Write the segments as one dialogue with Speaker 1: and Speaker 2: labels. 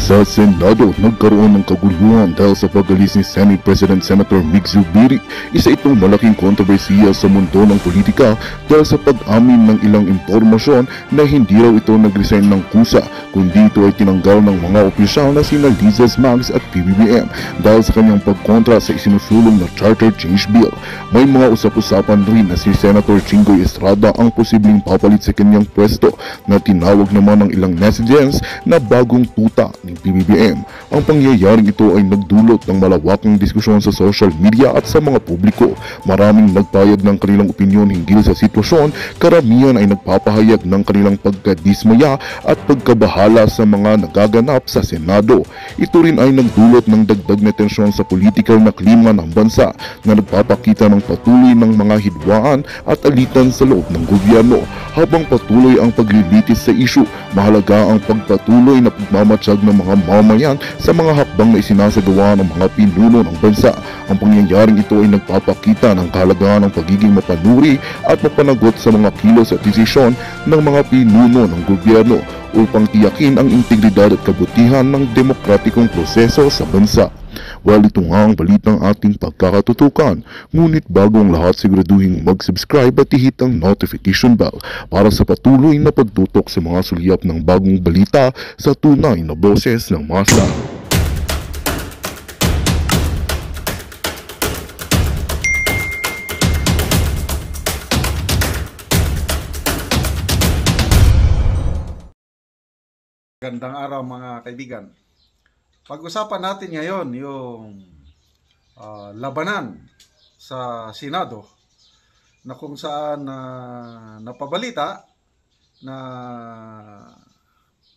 Speaker 1: Sa Senado, nagkaroon ng kaguluhan dahil sa pag-alis ni Senate President Senator Mig Zubiri. Isa itong malaking kontrobersiya sa mundo ng politika dahil sa pag-amin ng ilang impormasyon na hindi raw ito nag-resign ng kusa, kundi ito ay tinanggal ng mga opisyal na sina Lizas Mags at PBBM dahil sa kanyang pagkontra sa isinusulong na Charter Change Bill. May mga usap-usapan rin na si Senator Jinggoy Estrada ang posibleng papalit sa kanyang pwesto na tinawag naman ng ilang netizens na bagong tuta ni PBBM. Ang pangyayaring ito ay nagdulot ng malawakang diskusyon sa social media at sa mga publiko. Maraming nagpayag ng kanilang opinyon hinggil sa sitwasyon, karamihan ay nagpapahayag ng kanilang pagkadismaya at pagkabahala sa mga nagaganap sa Senado. Ito rin ay nagdulot ng dagdag na tensyon sa politikal na klima ng bansa na nagpapakita ng patuloy ng mga hidwaan at alitan sa loob ng gobyerno. Habang patuloy ang paglilitis sa isyu, mahalaga ang pagpatuloy na pagmamatsyag ng mga mamayan sa mga hakbang na isinasagawa ng mga pinuno ng bansa. Ang pangyayaring ito ay nagpapakita ng kahalagahan ng pagiging mapanuri at mapanagot sa mga kilos at desisyon ng mga pinuno ng gobyerno upang tiyakin ang integridad at kabutihan ng demokratikong proseso sa bansa. Well, ito nga ang balitang ating pagkakatutukan. Ngunit bago ang lahat, siguraduhin mag-subscribe at i-hit ang notification bell para sa patuloy na pagtutok sa mga sulyap ng bagong balita sa tunay na boses ng masa.
Speaker 2: Gandang araw mga kaibigan. Pag-usapan natin ngayon yung labanan sa Senado na kung saan napabalita na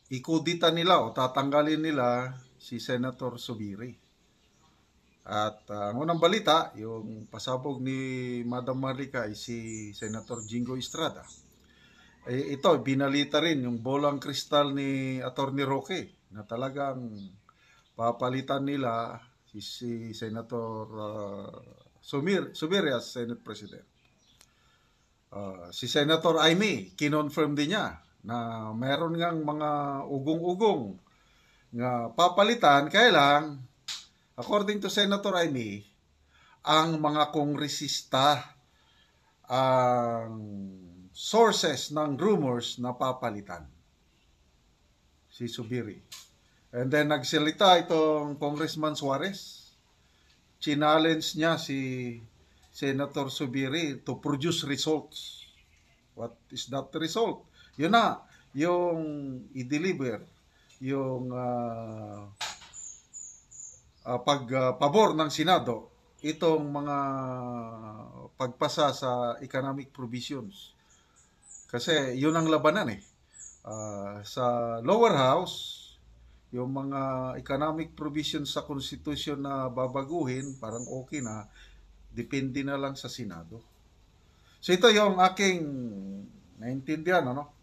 Speaker 2: ikudita nila o tatanggalin nila si Senator Zubiri. At ang unang balita, yung pasabog ni Madam Marlica ay si Senator Jinggoy Estrada. Ito, binalita rin yung bolang kristal ni Atty. Roque na talagang papalitan nila si Senator Zubiri as Senate President. Si Senator Amy, kinonfirm din niya na meron ngang mga ugong-ugong nga papalitan, kaya lang, according to Senator Amy, ang mga kongresista ang sources ng rumors na papalitan si Zubiri. And then nagsalita itong Congressman Suarez. Challenge niya si Senator Zubiri to produce results. What is that result? Yun na, yung i-deliver, yung pagpabor ng Senado, itong mga pagpasa sa economic provisions. Kasi yun ang labanan eh. Sa lower house, yung mga economic provisions sa Constitution na babaguhin, parang okay na, depende na lang sa Senado. So ito yung aking naintindihan, ano?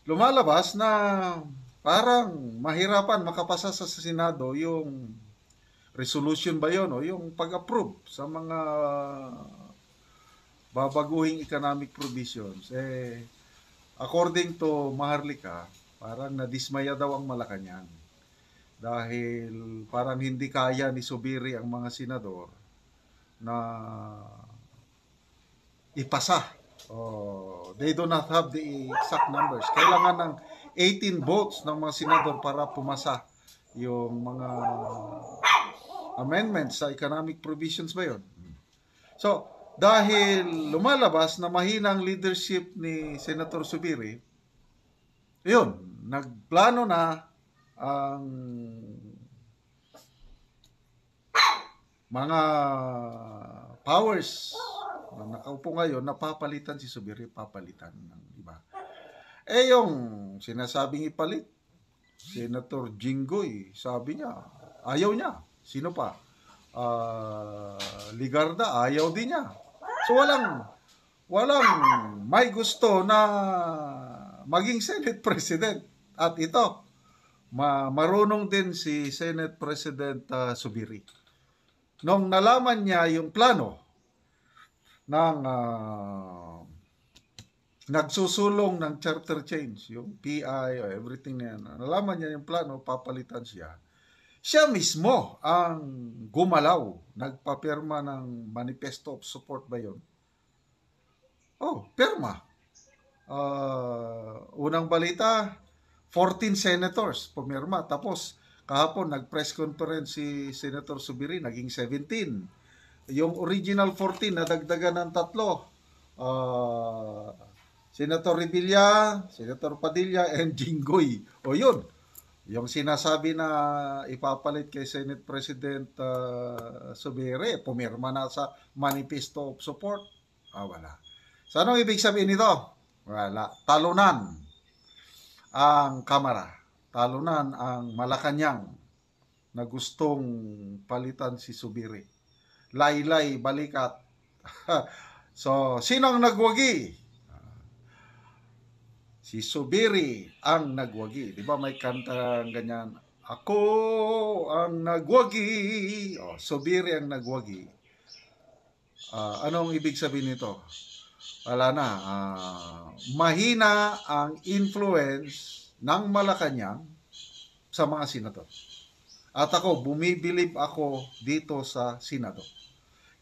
Speaker 2: Lumalabas na parang mahirapan makapasa sa Senado yung resolution ba yun, o yung pag-approve sa mga babaguhing economic provisions. According to Maharlika, parang nadismaya daw ang Malacanang dahil parang hindi kaya ni Zubiri ang mga senador na ipasa. They do not have the exact numbers. Kailangan ng 18 votes ng mga senador para pumasa yung mga amendments sa economic provisions ba yun. So, dahil lumalabas na mahina ang leadership ni Senator Zubiri, yun, nagplano na ang mga powers na nakaupo ngayon na papalitan si Zubiri, papalitan ng iba. Yung sinasabing ipalit, Senator Jinggoy, sabi niya, ayaw niya. Sino pa? Ligarda, ayaw din niya. So walang may gusto na maging Senate President. At ito, marunong din si Senate President Zubiri. Nung nalaman niya yung plano ng nagsusulong ng charter change, yung PI, o everything na yan. Nalaman niya yung plano, papalitan siya. Siya mismo ang gumalaw, nagpapirma ng manifesto of support ba yun? Oh, pirma. Unang balita, 14 senators pumirma. Tapos, kahapon, nag-press conference si Senator Subiri, naging 17. Yung original 14, nadagdagan ng 3. Senator Revilla, Senator Padilla, and Jinggoy. O yun, yung sinasabi na ipapalit kay Senate President Subiri, pumirma na sa Manifesto of Support. Wala. So, anong ibig sabihin nito? Wala. Talunan ang Kamara. Talunan ang Malacanang na gustong palitan si Subiri. Laylay, balikat. So, sino ang nagwagi? Si Subiri ang nagwagi. Di ba may kantang ganyan? Ako ang nagwagi. Subiri ang nagwagi. Anong ibig sabihin nito? Wala na. Mahina ang influence ng Malacanang sa mga senador. At ako, bumibilib ako dito sa Senado.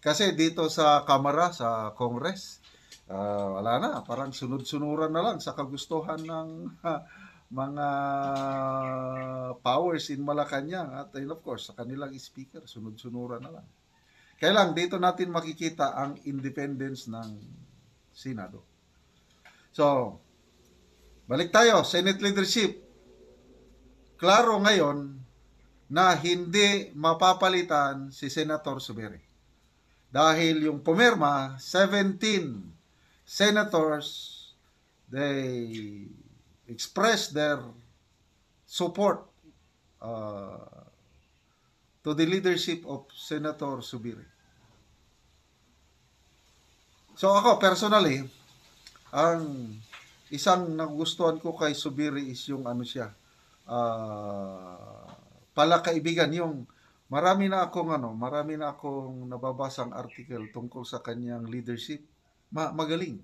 Speaker 2: Kasi dito sa Kamara, sa Congress, wala na. Parang sunod-sunuran na lang sa kagustuhan ng mga powers in Malacanang. At of course, sa kanilang speaker, sunod-sunuran na lang. Kaya lang, dito natin makikita ang independence ng Senado. So, balik tayo, Senate leadership. Klaro ngayon na hindi mapapalitan si Senator Subiri. Dahil yung pumirma, 17 senators, they expressed their support to the leadership of Senator Subiri. So ako, personally, ang isang nagustuhan ko kay Subiri is yung ano siya, palakaibigan, yung marami na akong nababasang article tungkol sa kanyang leadership. Magaling.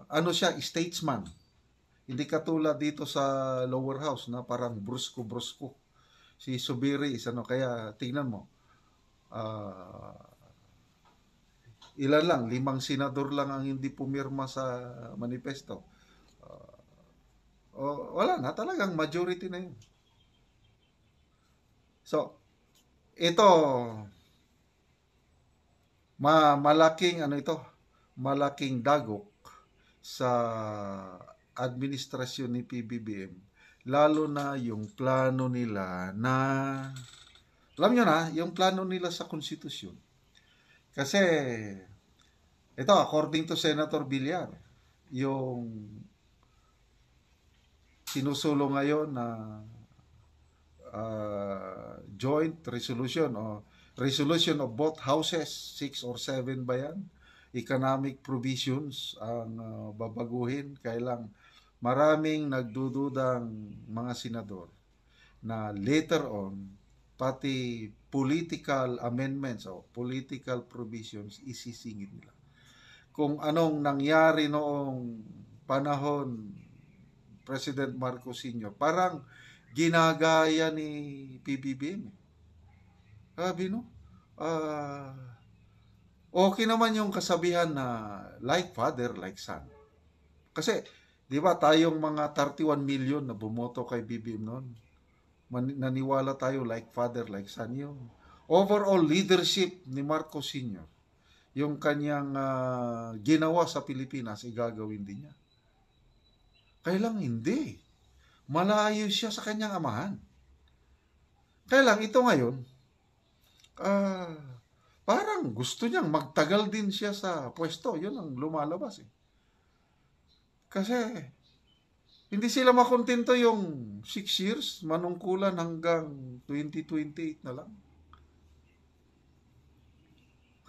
Speaker 2: Ano siya, statesman. Hindi katulad dito sa lower house na parang brusko-brusko. Si Subiri is kaya tingnan mo, ilan lang, 5 senador lang ang hindi pumirma sa manifesto. Wala na, talagang majority na yun. So, ito, malaking dagok sa administrasyon ni PBBM, lalo na yung plano nila na, alam nyo na, yung plano nila sa konstitusyon. Kasi, ito, according to Senator Villar, yung sinusulong ngayon na joint resolution o resolution of both houses, 6 or 7 ba yan? Economic provisions ang babaguhin. Kailang maraming nagdududang mga senador na later on, pati political amendments o political provisions isisingit nila. Kung anong nangyari noong panahon President Marcos Sr., parang ginagaya ni PBBM. Sabi okay naman yung kasabihan na like father, like son. Kasi, di ba tayong mga 31 million na bumoto kay BBM noon, naniwala tayo like father, like son. Yung overall leadership ni Marcos Sr., yung kanyang ginawa sa Pilipinas, igagawin din niya. Kaya lang hindi. Malayo siya sa kanyang amahan. Kaya lang ito ngayon, parang gusto niyang magtagal din siya sa pwesto. Yun ang lumalabas eh. Kasi hindi sila makontento yung 6 years, manungkulan hanggang 2028 na lang.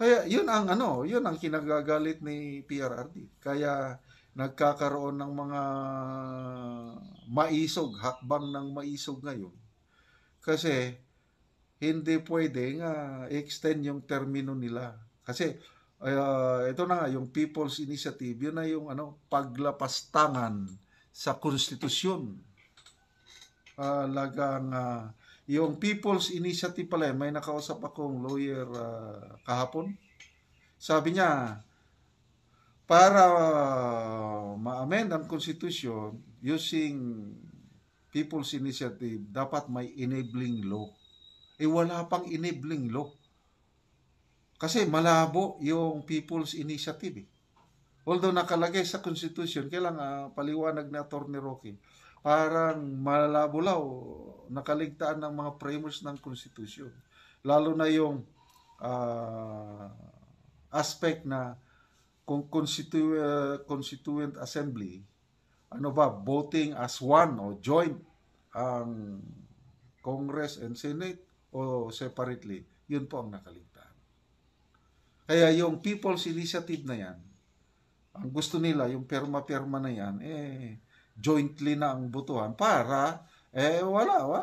Speaker 2: Kaya yun ang kinagagalit ni PRRD. Kaya nagkakaroon ng mga maisog, hakbang ng maisog ngayon. Kasi hindi pwede nga extend yung termino nila. Kasi Ito na nga, yung People's Initiative, yun na yung paglapastangan sa konstitusyon. Yung People's Initiative pala, may nakausap akong lawyer kahapon. Sabi niya, para ma-amend ang konstitusyon using People's Initiative, dapat may enabling law. Wala pang enabling law. Kasi malabo yung People's Initiative. Although nakalagay sa Constitution, kailangan paliwanag na Atty. Roque, parang malabo-law, nakaligtaan ng mga framers ng Constitution. Lalo na yung aspect na kung Constituent Assembly, voting as one o joint ang Congress and Senate o separately, yun po ang nakaligtaan. Kaya yung People's Initiative na yan, ang gusto nila, yung perma-perma na yan, jointly na ang botohan para,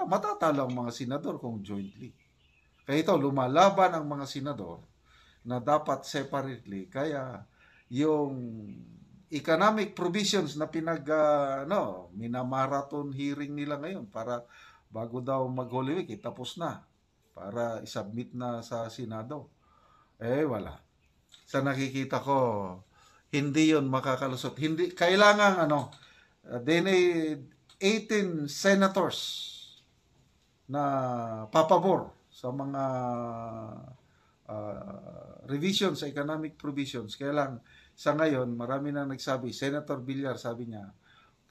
Speaker 2: matatalo ang mga senador kung jointly. Kaya ito, lumalaban ang mga senador na dapat separately. Kaya yung economic provisions na minamarathon hearing nila ngayon para bago daw mag-Holy Week, tapos na para isubmit na sa Senado. Wala. Sa nakikita ko, hindi yon makakalusot. Hindi, kailangan, they need 18 senators na papabor sa mga revisions sa economic provisions. Kaya lang, sa ngayon, marami na nagsabi, Senator Villar, sabi niya,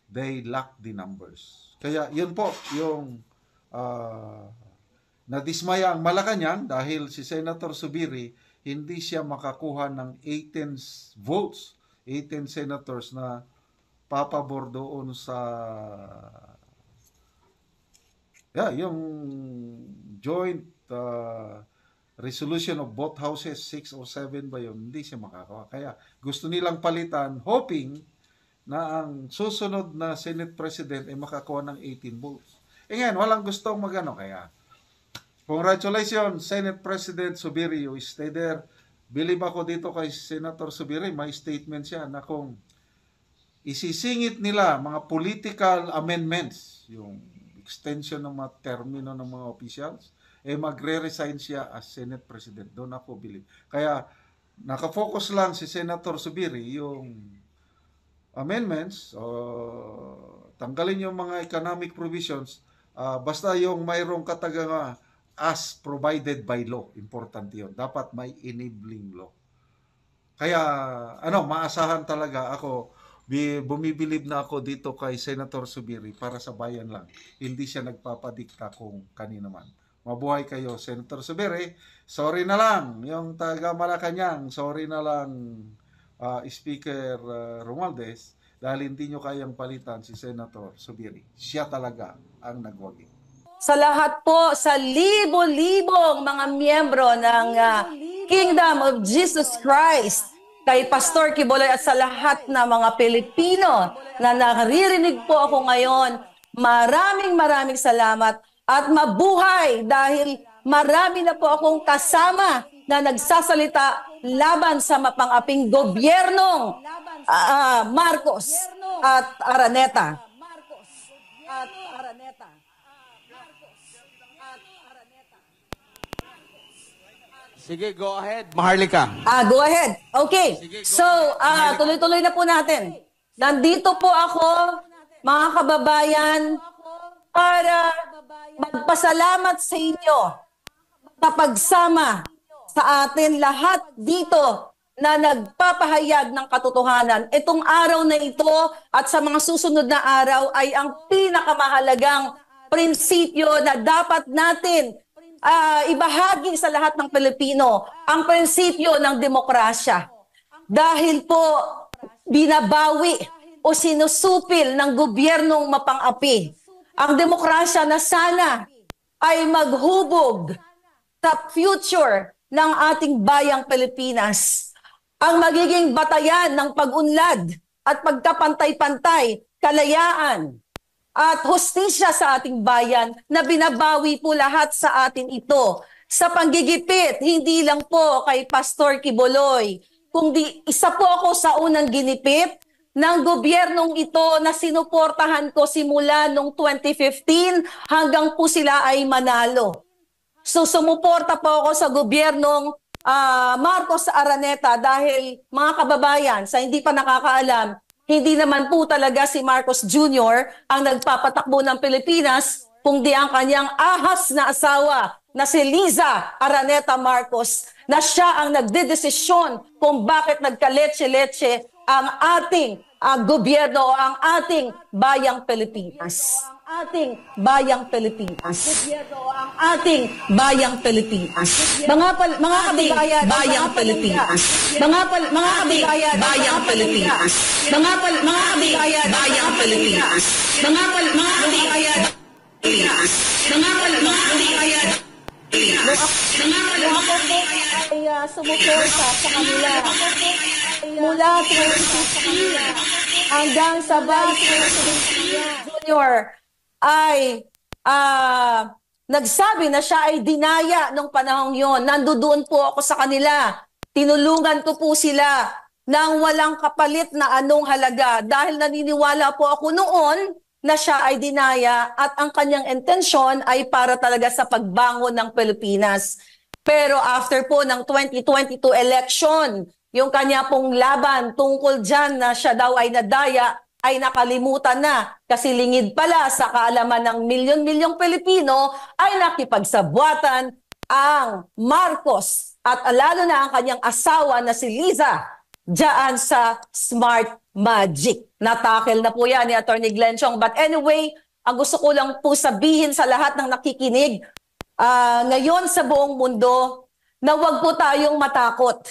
Speaker 2: they lack the numbers. Kaya, yun po, yung nadismaya ang Malacanang dahil si Senator Zubiri, hindi siya makakuha ng 18 votes, 18 senators na papabor doon sa yung joint resolution of both houses, 6 or 7 ba yun, hindi siya makakuha. Kaya gusto nilang palitan, hoping na ang susunod na Senate President ay makakuha ng 18 votes. Ngayon, walang gustong kaya congratulations, Senate President Zubiri, you stay there. Believe ako dito kay Senator Zubiri, may statement siya na kung isisingit nila mga political amendments, yung extension ng mga termino ng mga officials, magre-resign siya as Senate President. Doon ako believe. Kaya nakafocus lang si Senator Zubiri yung amendments, tanggalin yung mga economic provisions, basta yung mayroong katagang as provided by law. Importante yun. Dapat may enabling law. Kaya, maasahan talaga ako, bumibilib na ako dito kay Senator Zubiri para sa bayan lang. Hindi siya nagpapadikta kung kanino man. Mabuhay kayo, Senator Zubiri. Sorry na lang, yung taga Malacanang, sorry na lang, Speaker Romualdez, dahil hindi nyo kayang palitan si Senator Zubiri. Siya talaga ang nagwagi.
Speaker 3: Sa lahat po, sa libo-libong mga miyembro ng Kingdom of Jesus Christ, kay Pastor Quiboloy at sa lahat na mga Pilipino na naririnig po ako ngayon, maraming salamat at mabuhay dahil marami na po akong kasama na nagsasalita laban sa mapang-aping gobyernong Marcos at Araneta.
Speaker 4: Sige, go ahead, Maharlika.
Speaker 3: Go ahead. Okay.
Speaker 4: Sige,
Speaker 3: So, tuloy-tuloy na po natin. Nandito po ako, mga kababayan, para magpasalamat sa inyo sa pagsama sa atin lahat dito na nagpapahayag ng katotohanan. Itong araw na ito at sa mga susunod na araw ay ang pinakamahalagang prinsipyo na dapat natin ibahagi sa lahat ng Pilipino, ang prinsipyo ng demokrasya. Dahil po binabawi o sinusupil ng gobyernong mapang-api ang demokrasya na sana ay maghubog sa future ng ating bayang Pilipinas. Ang magiging batayan ng pag-unlad at pagkapantay-pantay, kalayaan, at hustisya sa ating bayan na binabawi po lahat sa atin ito. Sa panggigipit, hindi lang po kay Pastor Quiboloy, kundi isa po ako sa unang ginipit ng gobyernong ito na sinuportahan ko simula noong 2015 hanggang po sila ay manalo. So sumuporta po ako sa gobyernong Marcos Araneta dahil mga kababayan, sa hindi pa nakakaalam, hindi naman po talaga si Marcos Jr. ang nagpapatakbo ng Pilipinas, kundi ang kanyang ahas na asawa na si Liza Araneta Marcos, na siya ang nagdedesisyon kung bakit nagkaletse-letse ang ating gobyerno o ang ating bayang Pilipinas. Ating bayang Pilipinas. Gobyerno o ang ating bayang Pilipinas. Mga kababayan, bayang Pilipinas. Mga kababayan, bayang Pilipinas. Mga kababayan, bayang Pilipinas. Mga kababayan, Pilipinas. Mga kababayan, Nung ako po ay sumuporta sa kanila mula 20 sa kanila hanggang sa Vice President Junior ay nagsabi na siya ay dinaya nung panahong yon. Nandoon po ako sa kanila. Tinulungan ko po sila ng walang kapalit na anong halaga dahil naniniwala po ako noon na siya ay dinaya at ang kanyang intensyon ay para talaga sa pagbangon ng Pilipinas. Pero after po ng 2022 election, yung kanya pong laban tungkol dyan na siya daw ay nadaya, ay nakalimutan na kasi lingid pala sa kaalaman ng milyon-milyong Pilipino ay nakipagsabwatan ang Marcos at lalo na ang kanyang asawa na si Liza diyan sa Smart Magic. Natakel na po yan ni Atty. Glenn Chong. But anyway, ang gusto ko lang po sabihin sa lahat ng nakikinig ngayon sa buong mundo na huwag po tayong matakot.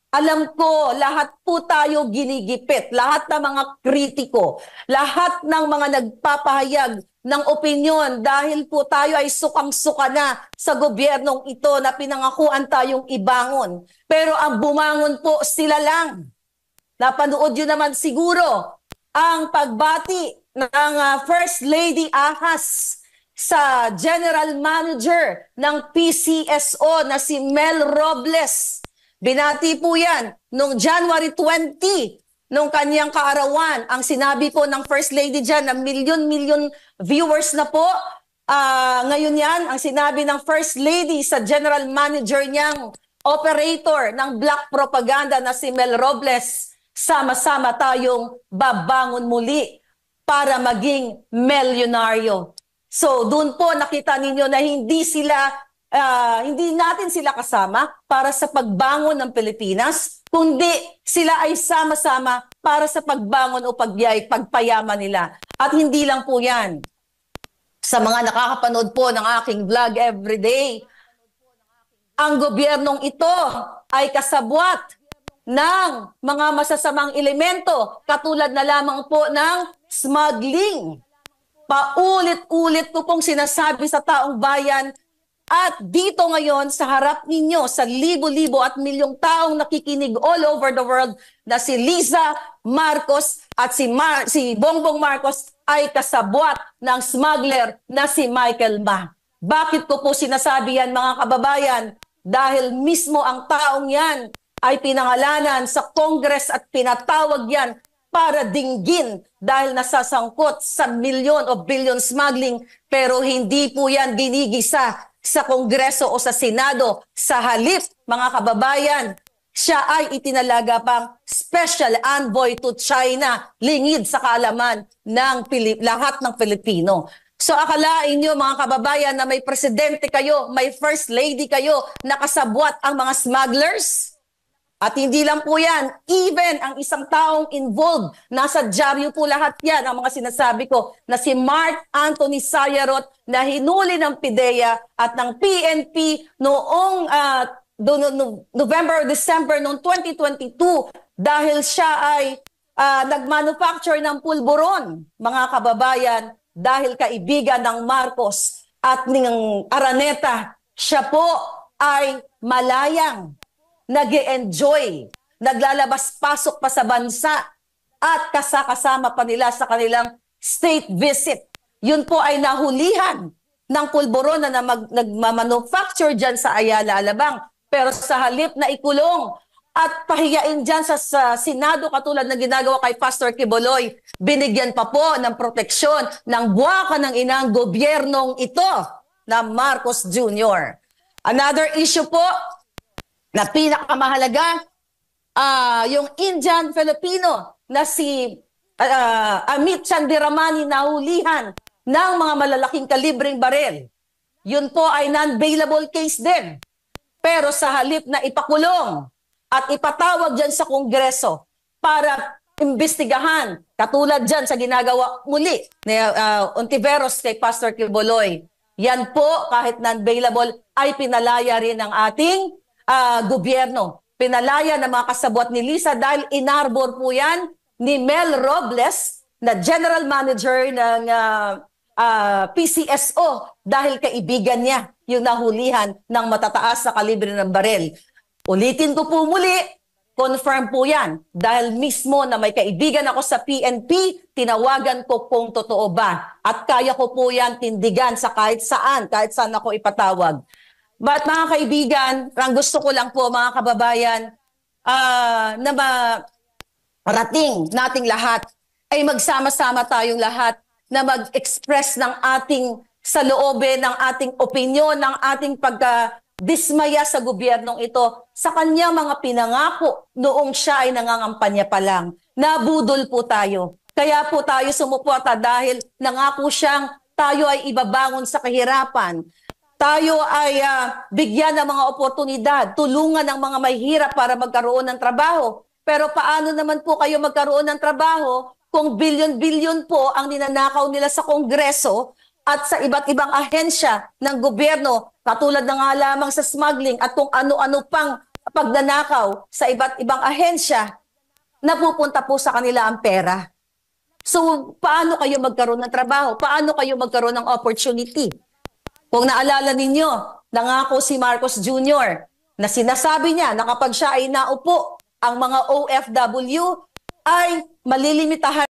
Speaker 3: Alam ko, lahat po tayo ginigipit, lahat ng mga kritiko, lahat ng mga nagpapahayag ng opinyon dahil po tayo ay sukang-suka na sa gobyernong ito na pinangakuan tayong ibangon. Pero ang bumangon po sila lang. Napanood yun naman siguro ang pagbati ng First Lady Ahas sa General Manager ng PCSO na si Mel Robles. Binati po yan noong January 20, nung kanyang kaarawan. Ang sinabi po ng First Lady dyan na milyon-milyon viewers na po. Ngayon yan, ang sinabi ng First Lady sa General Manager niyang operator ng black propaganda na si Mel Robles, sama-sama tayong babangon muli para maging milyonaryo. So doon po nakita ninyo na hindi natin sila kasama para sa pagbangon ng Pilipinas, kundi sila ay sama-sama para sa pagbangon o pagpayaman nila. At hindi lang po yan. Sa mga nakakapanood po ng aking vlog everyday, ang gobyernong ito ay kasabwat ng mga masasamang elemento katulad na lamang po ng smuggling. Paulit-ulit ko pong sinasabi sa taong bayan at dito ngayon sa harap ninyo sa libo-libo at milyong taong nakikinig all over the world na si Liza Marcos at si Bongbong Marcos ay kasabwat ng smuggler na si Michael Ma. Bakit ko po sinasabi yan mga kababayan? Dahil mismo ang taong yan ay pinangalanan sa Congress at pinatawag yan para dinggin dahil nasasangkot sa milyon o billion smuggling, pero hindi po yan ginigisa sa Kongreso o sa Senado. Sa halip, mga kababayan, siya ay itinalaga pang special envoy to China, lingid sa kaalaman ng lahat ng Pilipino. So akalain nyo mga kababayan na may presidente kayo, may first lady kayo, nakasabwat ang mga smugglers? At hindi lang po yan, even ang isang taong involved, nasa dyaryo po lahat yan, ang mga sinasabi ko, na si Mark Anthony Sayarot na hinuli ng PIDEA at ng PNP noong November or December noong 2022 dahil siya ay nagmanufacture ng pulburon, mga kababayan, dahil kaibigan ng Marcos at ng Araneta, siya po ay malayang nag-e-enjoy, naglalabas-pasok pa sa bansa at kasama pa nila sa kanilang state visit. Yun po ay nahulihan ng pulburon na nagmamanufacture dyan sa Ayala, Alabang. Pero sa halip na ikulong at pahiyain dyan sa Senado katulad ng ginagawa kay Pastor Quiboloy. Binigyan pa po ng proteksyon ng buwaka ng inang gobyernong ito na Marcos Jr. Another issue po na pinakamahalaga, yung Indian Filipino na si Amit Chandiramani nahulihan ng mga malalaking kalibreng baril. Yun po ay non-bailable case din. Pero sa halip na ipakulong at ipatawag dyan sa Kongreso para imbestigahan, katulad dyan sa ginagawa muli ni Ontiveros kay Pastor Quiboloy, yan po kahit non-bailable ay pinalaya rin ng ating gobyerno. Pinalaya ng mga kasabwat ni Lisa dahil inarbor po yan ni Mel Robles na General Manager ng PCSO dahil kaibigan niya yung nahulihan ng matataas sa kalibre ng baril. Ulitin ko po muli, confirm po yan. Dahil mismo na may kaibigan ako sa PNP, tinawagan ko kung totoo ba. At kaya ko po yan tindigan sa kahit saan ako ipatawag. But mga kaibigan, ang gusto ko lang po mga kababayan, na marating nating lahat ay magsama-sama tayong lahat na mag-express ng ating saloobin, ng ating opinyon, ng ating pagdismaya sa gobyernong ito sa kanya mga pinangako noong siya ay nangangampanya pa lang. Nabudol po tayo. Kaya po tayo sumuporta dahil nangako siyang tayo ay ibabangon sa kahirapan. Tayo ay bigyan ng mga oportunidad, tulungan ng mga mahihirap para magkaroon ng trabaho. Pero paano naman po kayo magkaroon ng trabaho kung bilyon-bilyon po ang ninanakaw nila sa Kongreso at sa iba't ibang ahensya ng gobyerno, katulad na nga lamang sa smuggling at kung ano-ano pang pagnanakaw sa iba't ibang ahensya, napupunta po sa kanila ang pera. So, paano kayo magkaroon ng trabaho? Paano kayo magkaroon ng opportunity? Kung naalala ninyo, nangako si Marcos Jr. na sinasabi niya na kapag siya ay naupo, ang mga OFW ay malilimitahan